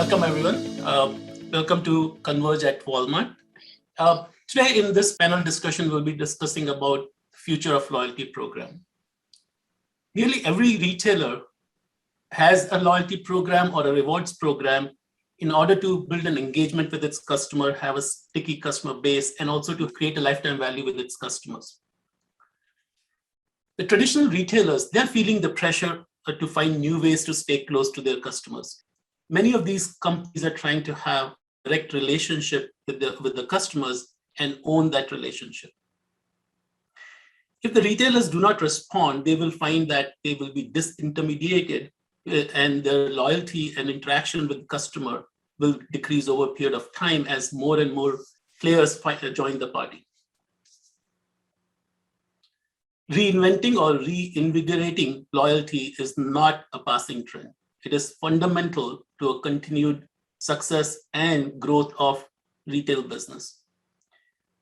Welcome, everyone. Welcome to Converge at Walmart. Today, in this panel discussion, we'll be discussing about the future of loyalty program. Nearly every retailer has a loyalty program or a rewards program in order to build an engagement with its customer, have a sticky customer base, and also to create a lifetime value with its customers. The traditional retailers, they're feeling the pressure to find new ways to stay close to their customers. Many of these companies are trying to have a direct relationship with the customers and own that relationship. If the retailers do not respond, they will find that they will be disintermediated and their loyalty and interaction with the customer will decrease over a period of time as more and more players join the party. Reinventing or reinvigorating loyalty is not a passing trend. It is fundamental to a continued success and growth of retail business.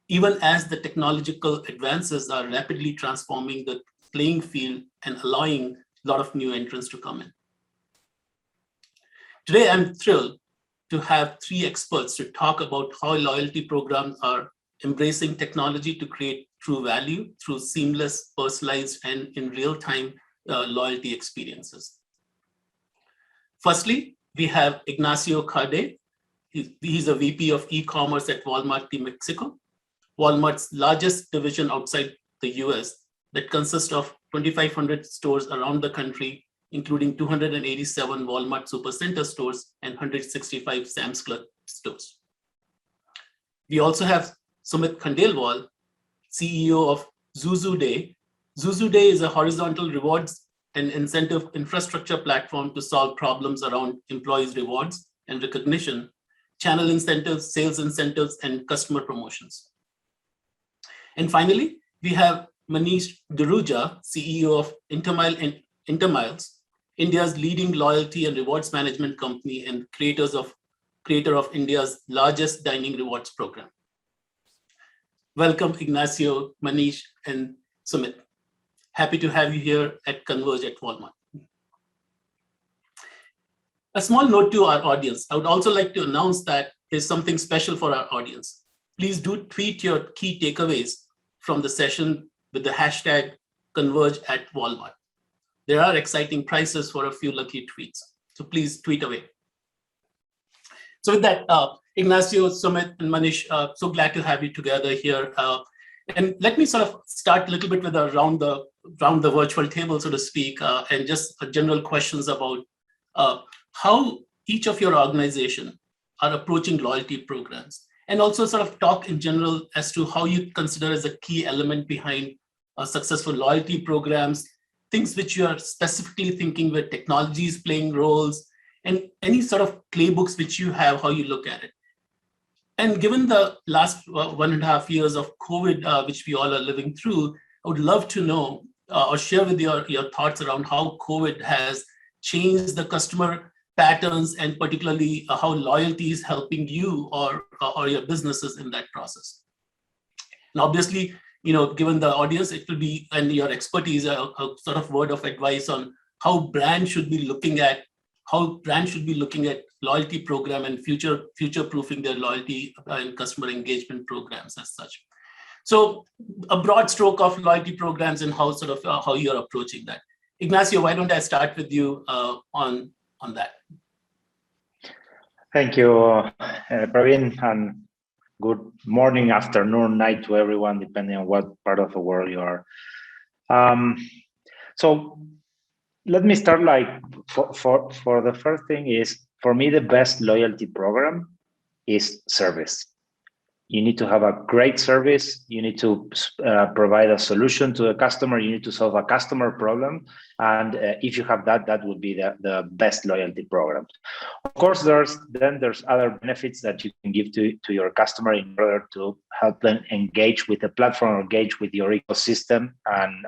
Even as the technological advances are rapidly transforming the playing field and allowing a lot of new entrants to come in. Today, I'm thrilled to have three experts to talk about how loyalty programs are embracing technology to create true value through seamless, personalized, and in real-time loyalty experiences. Firstly, we have Ignacio Caride. He's a VP of eCommerce at Walmart de Mexico, Walmart's largest division outside the US that consists of 2,500 stores around the country, including 287 Walmart Supercenter stores and 165 Sam's Club stores. We also have Sumit Khandelwal, CEO of Xoxoday. Xoxoday is a horizontal rewards and incentive infrastructure platform to solve problems around employees' rewards and recognition, channel incentives, sales incentives, and customer promotions. And finally, we have Manish, Dureja, CEO of InterMiles, India's leading loyalty and rewards management company and creator of India's largest dining rewards program. Welcome, Ignacio, Manish, and Sumit. Happy to have you here at Converge at Walmart. A small note to our audience. I would also like to announce that there's something special for our audience. Please do tweet your key takeaways from the session with the hashtag Converge at Walmart. There are exciting prizes for a few lucky tweets, so please tweet away. So with that, Ignacio, Sumit, and Manish, so glad to have you together here. And let me sort of start a little bit with around the virtual table, so to speak, and just general questions about how each of your organization are approaching loyalty programs, and also sort of talk in general as to how you consider as a key element behind successful loyalty programs, things which you are specifically thinking where technology is playing roles, and any sort of playbooks which you have, how you look at it. And given the last 1.5 years of COVID, which we all are living through, I would love to know or share with your thoughts around how COVID has changed the customer patterns and particularly how loyalty is helping you or your businesses in that process. And obviously, given the audience, it will be, and your expertise, a sort of word of advice on how brands should be looking at loyalty program and future-proofing their loyalty and customer engagement programs as such. So a broad stroke of loyalty programs and how you're approaching that. Ignacio, why don't I start with you on that? Thank you, Praveen, and good morning, afternoon, night to everyone, depending on what part of the world you are. So let me start for the first thing is, for me, the best loyalty program is service. You need to have a great service. You need to provide a solution to the customer. You need to solve a customer problem. And if you have that, that would be the best loyalty program. Of course, there's other benefits that you can give to your customer in order to help them engage with the platform or engage with your ecosystem and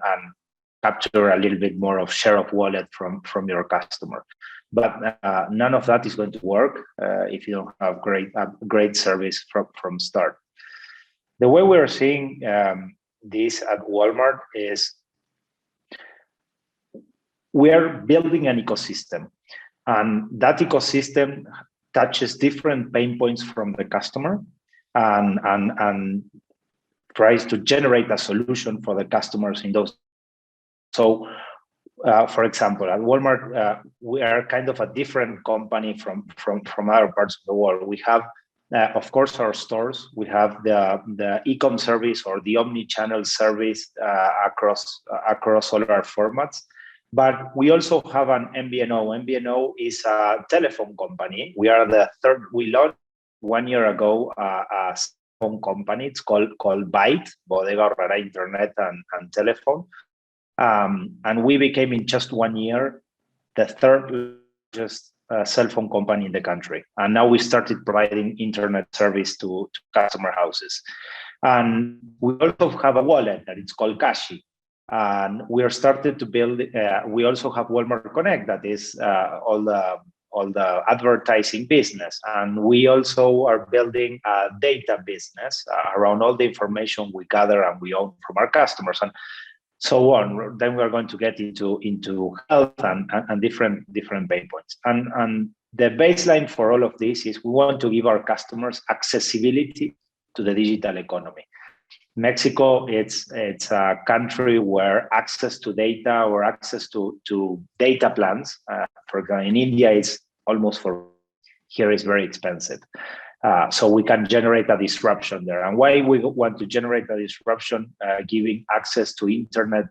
capture a little bit more of share of wallet from your customer. But none of that is going to work if you don't have great service from start. The way we're seeing this at Walmart is we are building an ecosystem, and that ecosystem touches different pain points from the customer and tries to generate a solution for the customers in those. So, for example, at Walmart, we are kind of a different company from other parts of the world. We have, of course, our stores. We have the e-com service or the omni-channel service across all our formats. But we also have an MVNO. MVNO is a telephone company. We are the third. We launched 1 year ago a phone company. It's called Byte, Bodega Aurrera Internet and Telephone. And we became in just 1 year the third largest cell phone company in the country. And now we started providing internet service to customer houses. And we also have a wallet that it's called Cashy. And we are started to build. We also have Walmart Connect, that is all the advertising business, and we also are building a data business around all the information we gather and we own from our customers, and so on. Then we are going to get into health and different pain points. And the baseline for all of this is we want to give our customers accessibility to the digital economy. Mexico, it's a country where access to data or access to data plans, for example, in India, it's almost for here is very expensive. So we can generate a disruption there. And why we want to generate a disruption, giving access to internet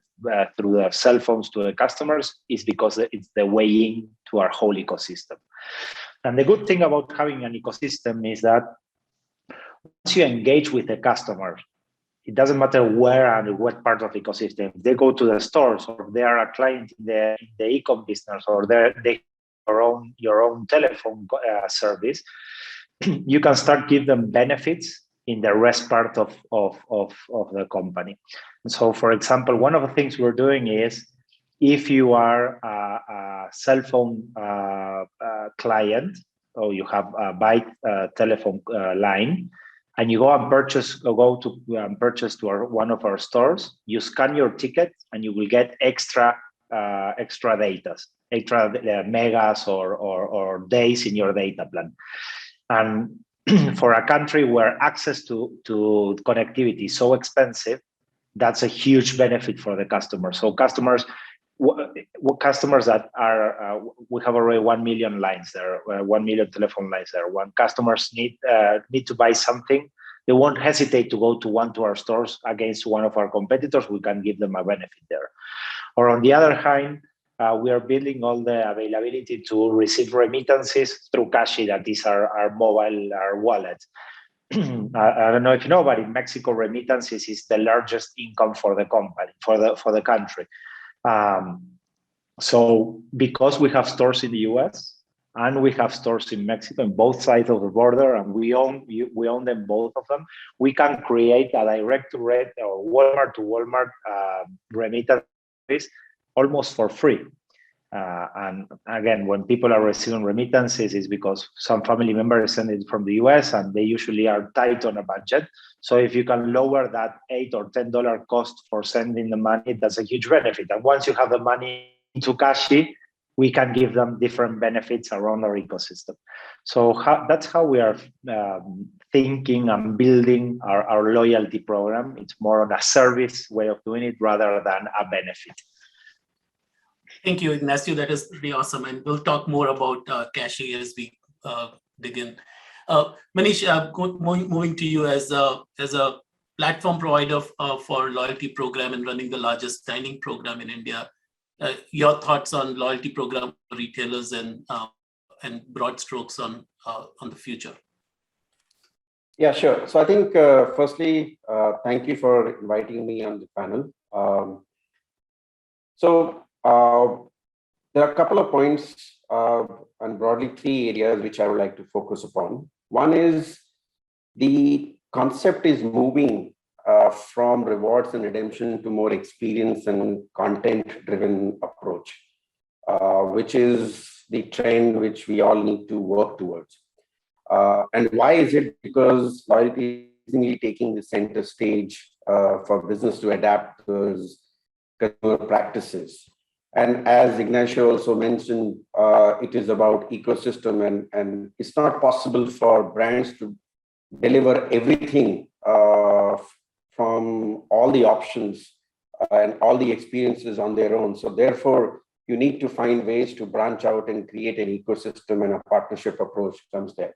through the cell phones to the customers, is because it's the way in to our whole ecosystem. And the good thing about having an ecosystem is that once you engage with the customer, it doesn't matter where and what part of the ecosystem. They go to the stores, or they are a client in the e-com business, or they your own telephone service. You can start give them benefits in the rest part of the company. And so, for example, one of the things we're doing is, if you are a cell phone client, or you have a Byte telephone line, and you go to purchase to one of our stores, you scan your ticket and you will get extra data, extra megas or days in your data plan. And for a country where access to connectivity is so expensive, that's a huge benefit for the customer. So customers that are, we have already 1 million lines there, 1 million telephone lines there. When customers need to buy something, they won't hesitate to go to one of our stores against one of our competitors. We can give them a benefit there. Or on the other hand, we are building all the availability to receive remittances through Cashy, that is our mobile, our wallet. I don't know if you know, but in Mexico, remittances is the largest income for the company, for the country. So because we have stores in the US and we have stores in Mexico, on both sides of the border, and we own them, both of them, we can create a direct to or Walmart to Walmart remittance almost for free. And again, when people are receiving remittances, is because some family members send it from the US and they usually are tight on a budget. So if you can lower that $8 or $10 cost for sending the money, that's a huge benefit. And once you have the money into Cashy, we can give them different benefits around our ecosystem. So that's how we are thinking and building our loyalty program. It's more on a service way of doing it rather than a benefit. Thank you, Ignacio. That is pretty awesome. And we'll talk more about Cashy as we begin. Manish, moving to you as a platform provider for loyalty program and running the largest dining program in India. Your thoughts on loyalty program for retailers and broad strokes on the future. Yeah, sure. So I think firstly, thank you for inviting me on the panel. There are a couple of points and broadly 3 areas which I would like to focus upon. One is the concept is moving from rewards and redemption to more experience and content-driven approach, which is the trend which we all need to work towards. And why is it? Because loyalty is really taking the center stage for business to adapt those consumer practices. And as Ignacio also mentioned, it is about ecosystem, and it's not possible for brands to deliver everything from all the options and all the experiences on their own. So therefore, you need to find ways to branch out and create an ecosystem, and a partnership approach comes there.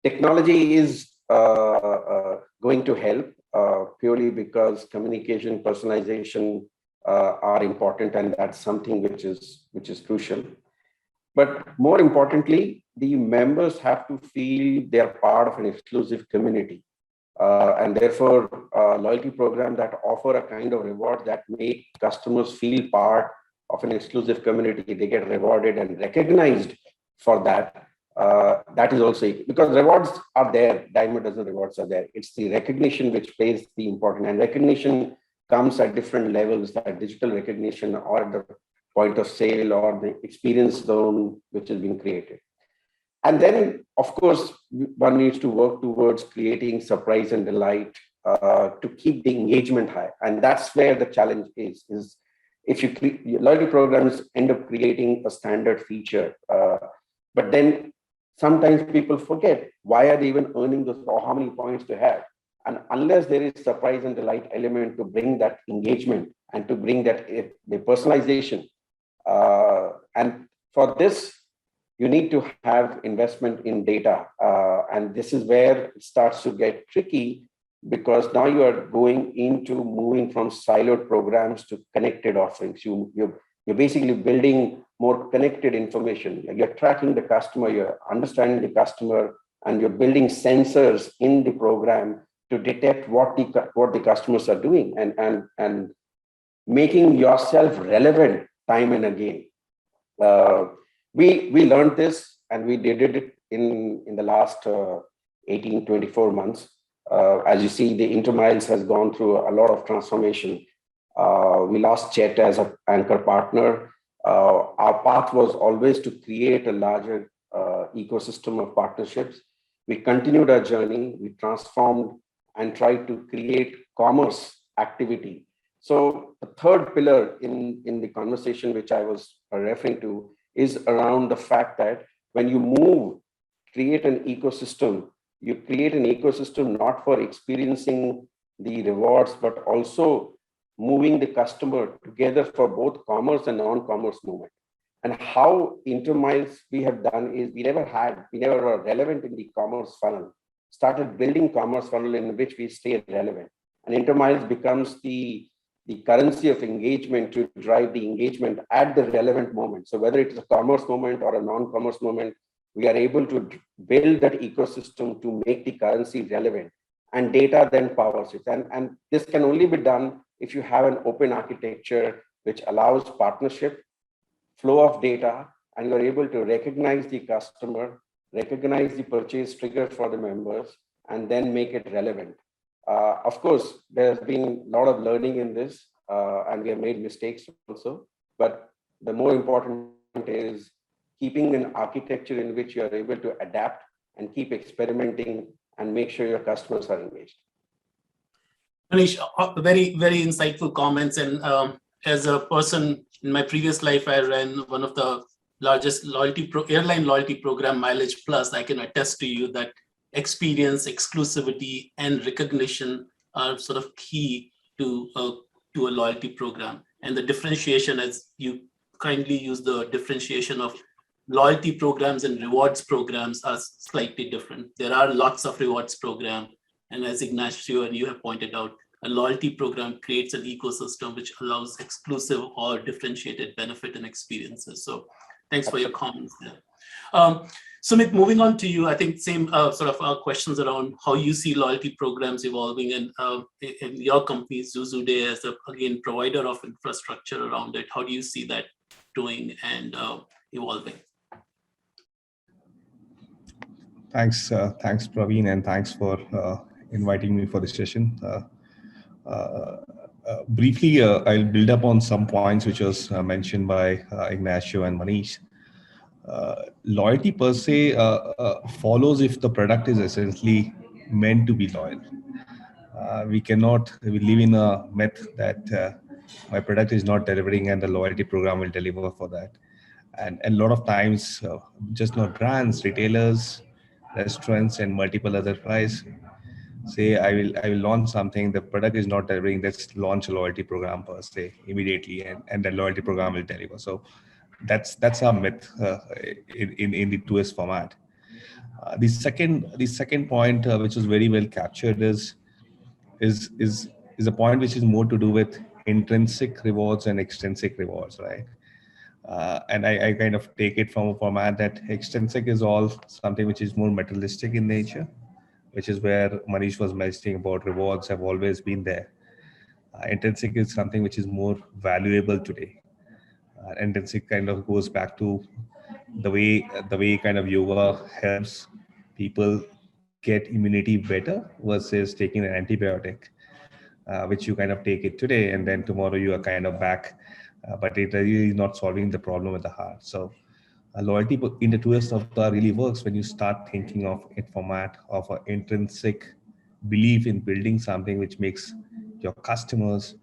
Technology is going to help purely because communication, personalization are important, and that's something which is crucial. But more importantly, the members have to feel they're part of an exclusive community. And therefore, loyalty programs that offer a kind of reward that make customers feel part of an exclusive community, they get rewarded and recognized for that. That is also, because rewards are there, dime a dozen rewards are there. It's the recognition which plays the important, and recognition comes at different levels, like digital recognition or the point of sale or the experience zone which has been created. And then, of course, one needs to work towards creating surprise and delight to keep the engagement high. And that's where the challenge is if you loyalty programs end up creating a standard feature, but then sometimes people forget why are they even earning those, or how many points to have. And unless there is surprise and delight element to bring that engagement and to bring that the personalization, and for this, you need to have investment in data. And this is where it starts to get tricky, because now you are going into moving from siloed programs to connected offerings. You're basically building more connected information. You're tracking the customer, you're understanding the customer, and you're building sensors in the program to detect what the customers are doing, and making yourself relevant time and again. We learned this, and we did it in the last 18-24 months. As you see, the InterMiles has gone through a lot of transformation. We lost Chet as an anchor partner. Our path was always to create a larger ecosystem of partnerships. We continued our journey. We transformed and tried to create commerce activity. So the third pillar in the conversation which I was referring to is around the fact that when you create an ecosystem, you create an ecosystem not for experiencing the rewards, but also moving the customer together for both commerce and non-commerce movement. And how InterMiles we have done is we never were relevant in the commerce funnel, started building commerce funnel in which we stay relevant. And InterMiles becomes the currency of engagement to drive the engagement at the relevant moment. So whether it's a commerce moment or a non-commerce moment, we are able to build that ecosystem to make the currency relevant, and data then powers it. And this can only be done if you have an open architecture which allows partnership, flow of data, and you're able to recognize the customer, recognize the purchase trigger for the members, and then make it relevant. Of course, there's been a lot of learning in this, and we have made mistakes also. But the more important is keeping an architecture in which you are able to adapt and keep experimenting and make sure your customers are engaged. Manish, very, very insightful comments. And as a person in my previous life, I ran one of the largest airline loyalty program, Mileage Plus. I can attest to you that experience, exclusivity, and recognition are sort of key to a loyalty program. And the differentiation, as you kindly use the differentiation of loyalty programs and rewards programs, are slightly different. There are lots of rewards program. And as Ignacio and you have pointed out, a loyalty program creates an ecosystem which allows exclusive or differentiated benefit and experiences. So thanks for your comments there. Sumit, moving on to you, I think same sort of questions around how you see loyalty programs evolving, and in your company, Xoxoday, as again provider of infrastructure around it. How do you see that doing and evolving? Thanks, Praveen, and thanks for inviting me for this session. Briefly, I'll build up on some points which was mentioned by Ignacio and Manish. Loyalty per se follows if the product is essentially meant to be loyal. We live in a myth that my product is not delivering, and the loyalty program will deliver for that. And a lot of times, just not brands, retailers, restaurants, and multiple other guys say, I will launch something, the product is not delivering, let's launch a loyalty program per se immediately, and the loyalty program will deliver. So that's our myth in the 2S format. The second point, which is very well captured, is is is a point which is more to do with intrinsic rewards and extrinsic rewards, right? And I kind of take it from a format that extrinsic is all something which is more materialistic in nature, which is where Manish was mentioning about rewards have always been there. Intrinsic is something which is more valuable today. Intrinsic kind of goes back to the way kind of yoga helps people get immunity better versus taking an antibiotic, which you kind of take it today and then tomorrow you are kind of back, but it really is not solving the problem at the heart. So loyalty in the 2S avatar really works when you start thinking of it format of an intrinsic belief in building something which makes your customers,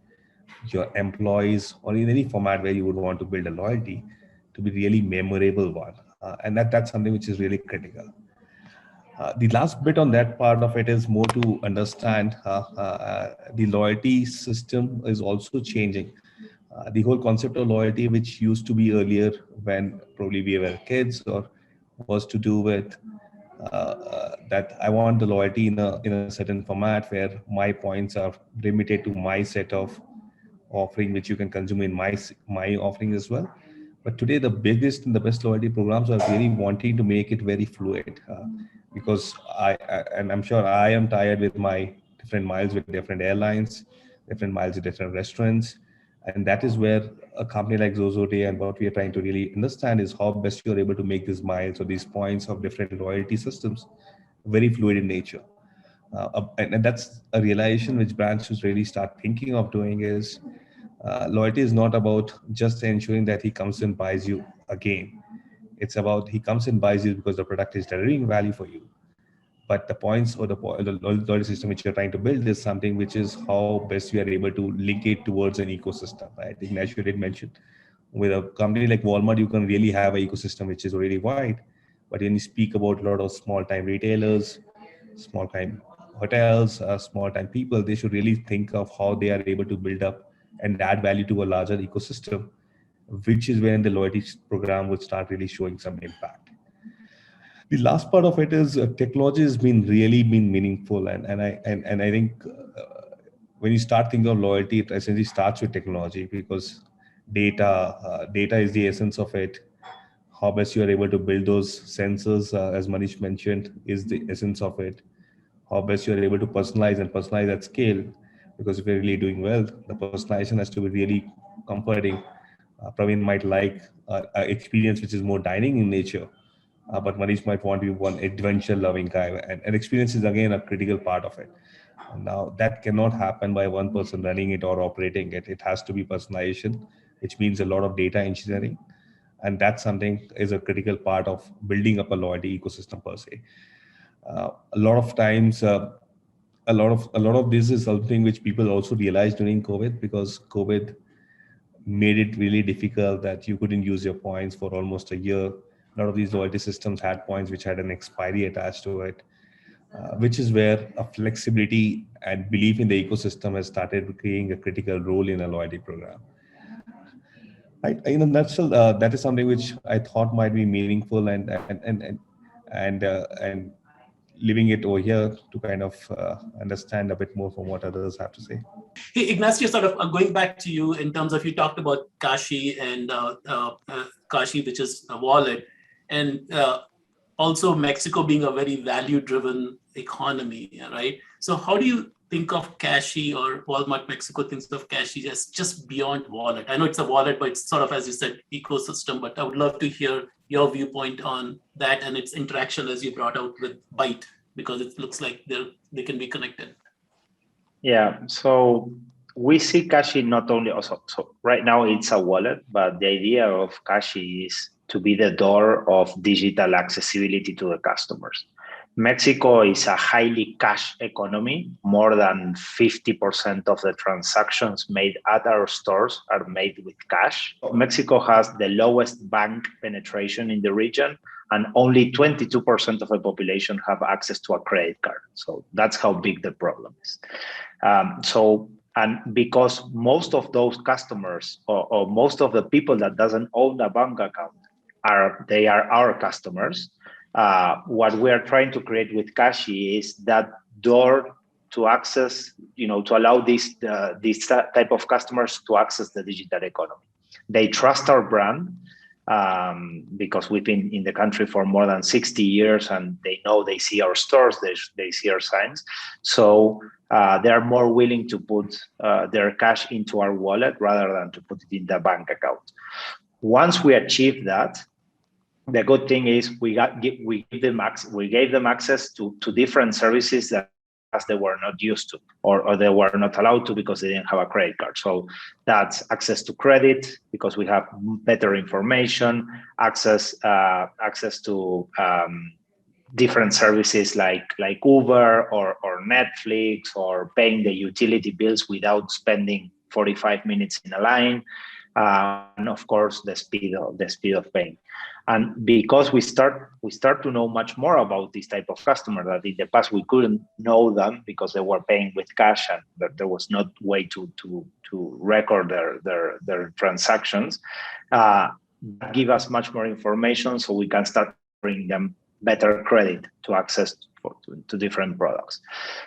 your employees, or in any format where you would want to build a loyalty to be really memorable one. And that's something which is really critical. The last bit on that part of it is more to understand the loyalty system is also changing. The whole concept of loyalty, which used to be earlier when probably we were kids, or was to do with that I want the loyalty in a certain format where my points are limited to my set of offering which you can consume in my offering as well. But today the biggest and the best loyalty programs are really wanting to make it very fluid, because and I'm sure I am tired with my different miles with different airlines, different miles with different restaurants. And that is where a company like Xoxoday, and what we are trying to really understand is how best you're able to make these miles or these points of different loyalty systems very fluid in nature. And that's a realization which brands should really start thinking of doing is loyalty is not about just ensuring that he comes and buys you again. It's about he comes and buys you because the product is delivering value for you. But the points or the loyalty system which you're trying to build is something which is how best you are able to link it towards an ecosystem. Right? Ignacio did mention with a company like Walmart, you can really have an ecosystem which is really wide. But when you speak about a lot of small time retailers, small time hotels, small time people, they should really think of how they are able to build up and add value to a larger ecosystem, which is when the loyalty program would start really showing some impact. The last part of it is technology has been really been meaningful, and I think when you start thinking of loyalty, it essentially starts with technology, because data is the essence of it. How best you are able to build those sensors, as Manish mentioned, is the essence of it. How best you are able to personalize and personalize at scale, because if you're really doing well, the personalization has to be really comforting. Praveen might like an experience which is more dining in nature, but Manish might want to be one adventure loving guy, and experience is again a critical part of it. Now that cannot happen by one person running it or operating it. It has to be personalization, which means a lot of data engineering, and that's something is a critical part of building up a loyalty ecosystem per se. A lot of times, a lot of this is something which people also realized during COVID, because COVID made it really difficult that you couldn't use your points for almost a year. A lot of these loyalty systems had points which had an expiry attached to it, which is where a flexibility and belief in the ecosystem has started playing a critical role in a loyalty program. In a nutshell, that is something which I thought might be meaningful, and leaving it over here to kind of understand a bit more from what others have to say. Hey, Ignacio, sort of going back to you in terms of you talked about Cashy and Cashy, which is a wallet, and also Mexico being a very value-driven economy, right? So how do you think of Cashy, or Walmart Mexico thinks of Cashy as just beyond wallet? I know it's a wallet, but it's sort of, as you said, ecosystem, but I would love to hear your viewpoint on that and its interaction as you brought out with Byte, because it looks like they can be connected. Yeah, so we see Cashy not only also, so right now it's a wallet, but the idea of Cashy is to be the door of digital accessibility to the customers. Mexico is a highly cash economy. More than 50% of the transactions made at our stores are made with cash. Mexico has the lowest bank penetration in the region, and only 22% of the population have access to a credit card. So that's how big the problem is. And because most of those customers or most of the people that doesn't own a bank account are our customers, what we are trying to create with Cashy is that door to access, to allow these type of customers to access the digital economy. They trust our brand because we've been in the country for more than 60 years, and they see our stores, they see our signs. So they are more willing to put their cash into our wallet rather than to put it in the bank account. Once we achieve that, the good thing is we gave them access to different services that they were not used to or they were not allowed to because they didn't have a credit card. So that's access to credit because we have better information, access to different services like Uber or Netflix, or paying the utility bills without spending 45 minutes in a line, and of course the speed of paying. And because we start to know much more about this type of customer that in the past we couldn't know them because they were paying with cash and that there was no way to record their transactions, give us much more information so we can start bringing them better credit to access to different products.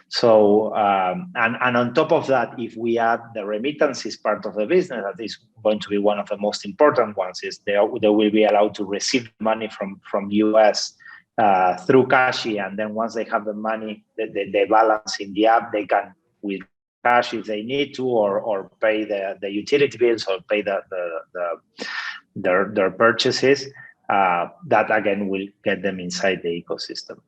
So and on top of that, if we add the remittances part of the business, that is going to be one of the most important ones, is they will be allowed to receive money from US through Cashy, and then once they have the money, the balance in the app, they can with cash if they need to, or pay the utility bills or pay their purchases. That again will get them inside the ecosystem.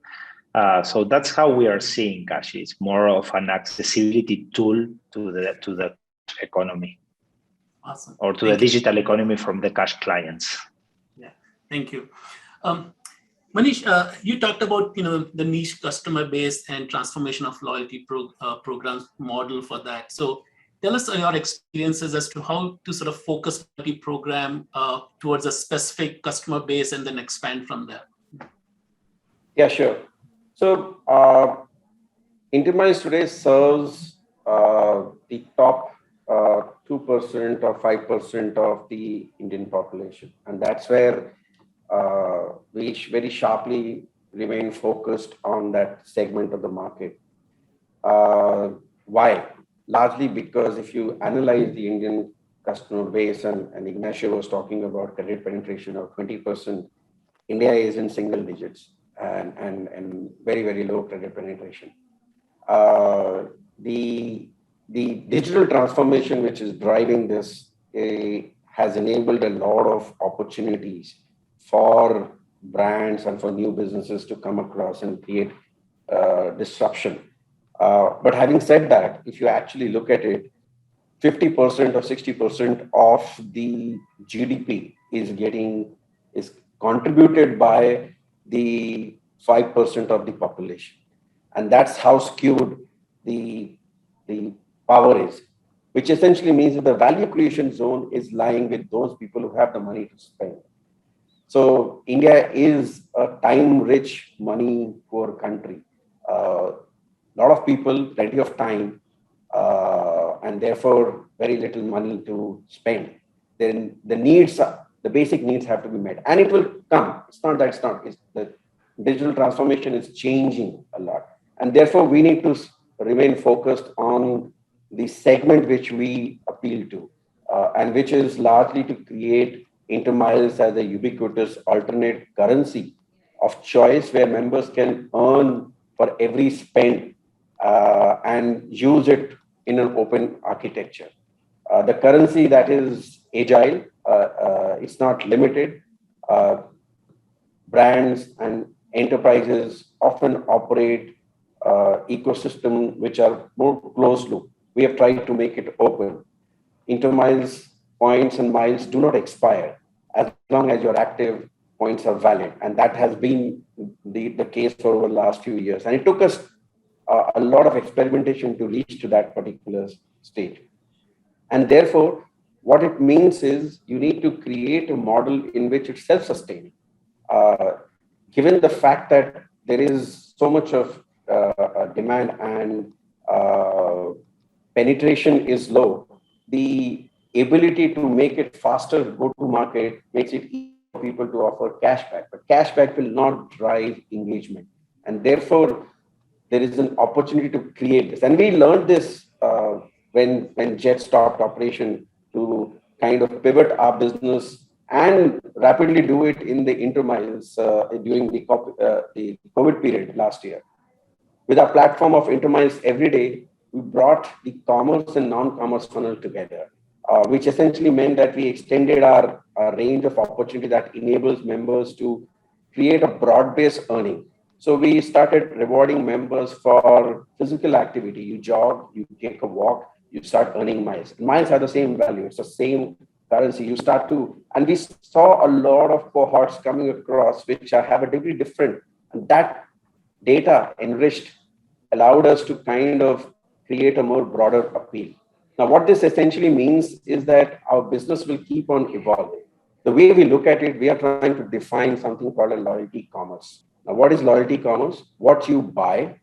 So that's how we are seeing Cashy. It's more of an accessibility tool to the economy. Awesome. Or to the digital economy from the cash clients. Yeah, thank you. Manish, you talked about the niche customer base and transformation of loyalty programs model for that. So tell us your experiences as to how to sort of focus loyalty program towards a specific customer base and then expand from there. Yeah, sure. So InterMiles today serves the top 2% or 5% of the Indian population. And that's where we very sharply remain focused on that segment of the market. Why? Largely because if you analyze the Indian customer base, and Ignacio was talking about credit penetration of 20%, India is in single digits and very, very low credit penetration. The digital transformation which is driving this has enabled a lot of opportunities for brands and for new businesses to come across and create disruption. But having said that, if you actually look at it, 50% or 60% of the GDP is contributed by the 5% of the population. And that's how skewed the power is, which essentially means that the value creation zone is lying with those people who have the money to spend. So India is a time-rich, money-poor country. A lot of people, plenty of time, and therefore very little money to spend. Then the basic needs have to be met, and it will come. It's not that it's not. The digital transformation is changing a lot, and therefore we need to remain focused on the segment which we appeal to, and which is largely to create InterMiles as a ubiquitous alternate currency of choice where members can earn for every spend and use it in an open architecture. The currency that is agile, it's not limited. Brands and enterprises often operate ecosystem which are more closed loop. We have tried to make it open. InterMiles points and miles do not expire as long as you're active points are valid. And that has been the case for over the last few years. And it took us a lot of experimentation to reach to that particular stage. And therefore, what it means is you need to create a model in which it's self-sustaining. Given the fact that there is so much of demand and penetration is low, the ability to make it faster go to market makes it easy for people to offer cashback. But cashback will not drive engagement. And therefore, there is an opportunity to create this. And we learned this when Jet stopped operation to kind of pivot our business and rapidly do it in the InterMiles during the COVID period last year. With our platform of InterMiles every day, we brought the commerce and non-commerce funnel together, which essentially meant that we extended our range of opportunity that enables members to create a broad-based earning. So we started rewarding members for physical activity. You jog, you take a walk, you start earning miles. Miles have the same value. It's the same currency. You start to, and we saw a lot of cohorts coming across which have a degree different. And that data enriched allowed us to kind of create a more broader appeal. Now, what this essentially means is that our business will keep on evolving. The way we look at it, we are trying to define something called a loyalty commerce. Now, what is loyalty commerce? What you buy,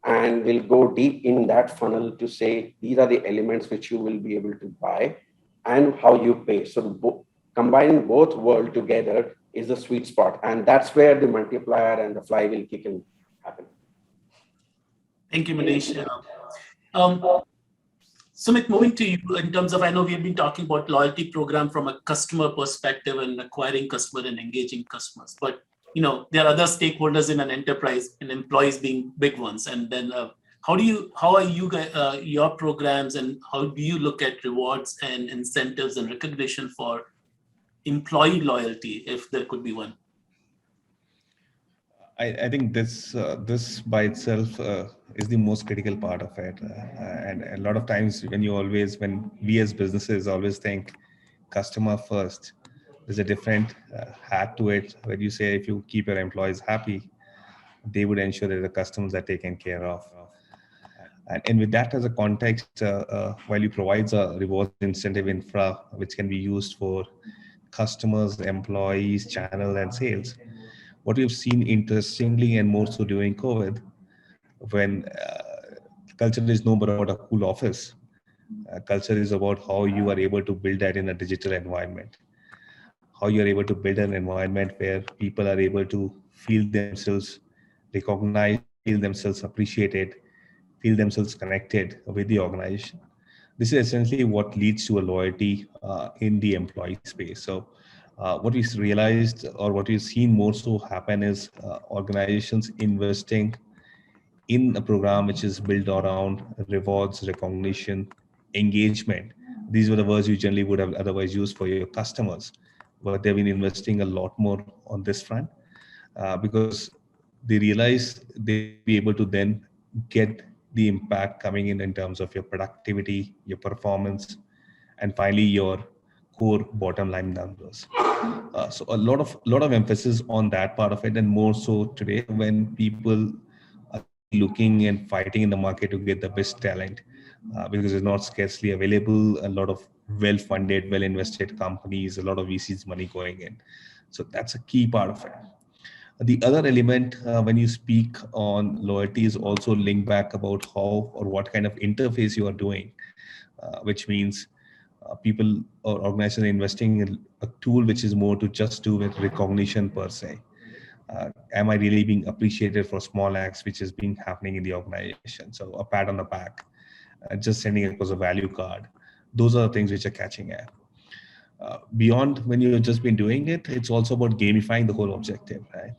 and we'll go deep in that funnel to say, these are the elements which you will be able to buy and how you pay. So combining both worlds together is the sweet spot. And that's where the multiplier and the flywheel kick in happen. Thank you, Manish. Sumit, moving to you in terms of, I know we have been talking about loyalty program from a customer perspective and acquiring customer and engaging customers, but there are other stakeholders in an enterprise and employees being big ones. And then how are your programs, and how do you look at rewards and incentives and recognition for employee loyalty, if there could be one? I think this by itself is the most critical part of it, and a lot of times when we as businesses always think customer first, there's a different hat to it. Where you say if you keep your employees happy, they would ensure that the customers are taken care of. And with that as a context, while you provides a rewards incentive infra which can be used for customers, employees, channel, and sales. What we've seen interestingly, and more so during COVID, when culture is no more about a cool office, culture is about how you are able to build that in a digital environment, how you're able to build an environment where people are able to feel themselves recognized, feel themselves appreciated, feel themselves connected with the organization. This is essentially what leads to a loyalty in the employee space. So what we realized, or what we've seen more so happen, is organizations investing in a program which is built around rewards, recognition, engagement. These were the words you generally would have otherwise used for your customers, but they've been investing a lot more on this front because they realize they'll be able to then get the impact coming in terms of your productivity, your performance, and finally your core bottom line numbers. So a lot of emphasis on that part of it, and more so today when people are looking and fighting in the market to get the best talent because it's not scarcely available. A lot of well-funded, well-invested companies, a lot of VCs money going in. So that's a key part of it. The other element when you speak on loyalty is also linked back about how or what kind of interface you are doing, which means people or organizations are investing in a tool which is more to just do with recognition per se. Am I really being appreciated for small acts which is being happening in the organization? So a pat on the back, just sending across a value card. Those are the things which are catching air. Beyond when you've just been doing it, it's also about gamifying the whole objective, right?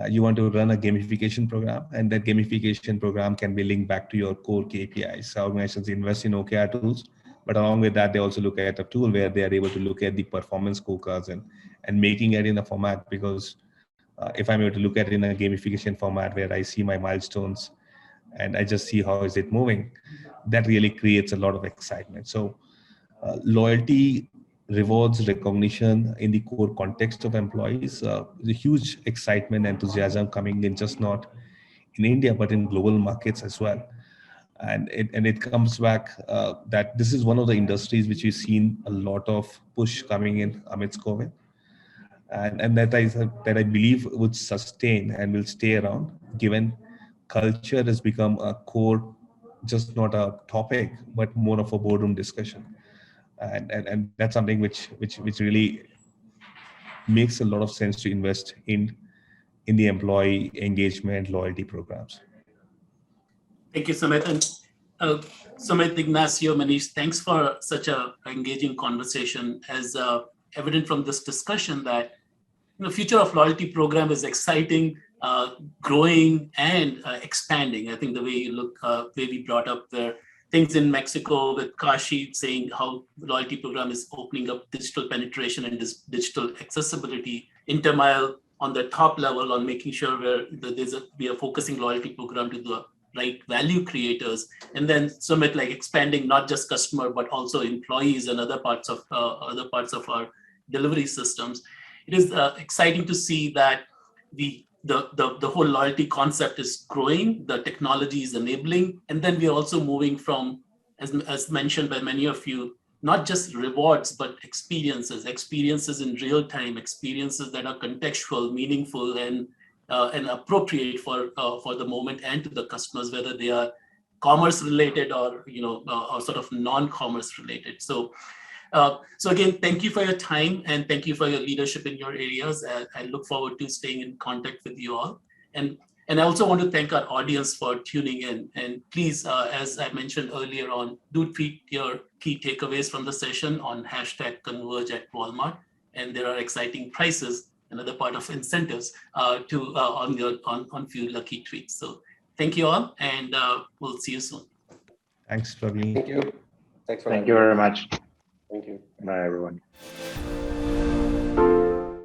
You want to run a gamification program, and that gamification program can be linked back to your core KPIs. So organizations invest in OKR tools, but along with that, they also look at a tool where they are able to look at the performance scorecards and making it in a format, because if I'm able to look at it in a gamification format where I see my milestones and I just see how is it moving, that really creates a lot of excitement. So loyalty rewards recognition in the core context of employees. There's a huge excitement, enthusiasm coming in, just not in India, but in global markets as well. And it comes back that this is one of the industries which we've seen a lot of push coming in amidst COVID, and that I believe would sustain and will stay around, given culture has become a core, just not a topic, but more of a boardroom discussion, and that's something which really makes a lot of sense to invest in the employee engagement loyalty programs. Thank you, Sumit. And Sumit, Ignacio, Manish, thanks for such a engaging conversation. As evident from this discussion that future of loyalty program is exciting, growing, and expanding. I think the way you look, way we brought up the things in Mexico with Cashy saying how loyalty program is opening up digital penetration and digital accessibility. InterMile on the top level on making sure we are focusing loyalty program to the right value creators, and then Sumit like expanding not just customer but also employees and other parts of our delivery systems. It is exciting to see that the whole loyalty concept is growing, the technology is enabling, and then we're also moving from, as mentioned by many of you, not just rewards, but experiences in real time, experiences that are contextual, meaningful, and appropriate for the moment and to the customers, whether they are commerce related or or sort of non-commerce related. So again, thank you for your time and thank you for your leadership in your areas. I look forward to staying in contact with you all. And I also want to thank our audience for tuning in. And please, as I mentioned earlier on, do tweet your key takeaways from the session on #Converge at Walmart. And there are exciting prizes, another part of incentives on few lucky tweets. So thank you all, and we'll see you soon. Thanks, Praveen. Thank you. Thanks for Thank you very much. Thank you. Bye, everyone.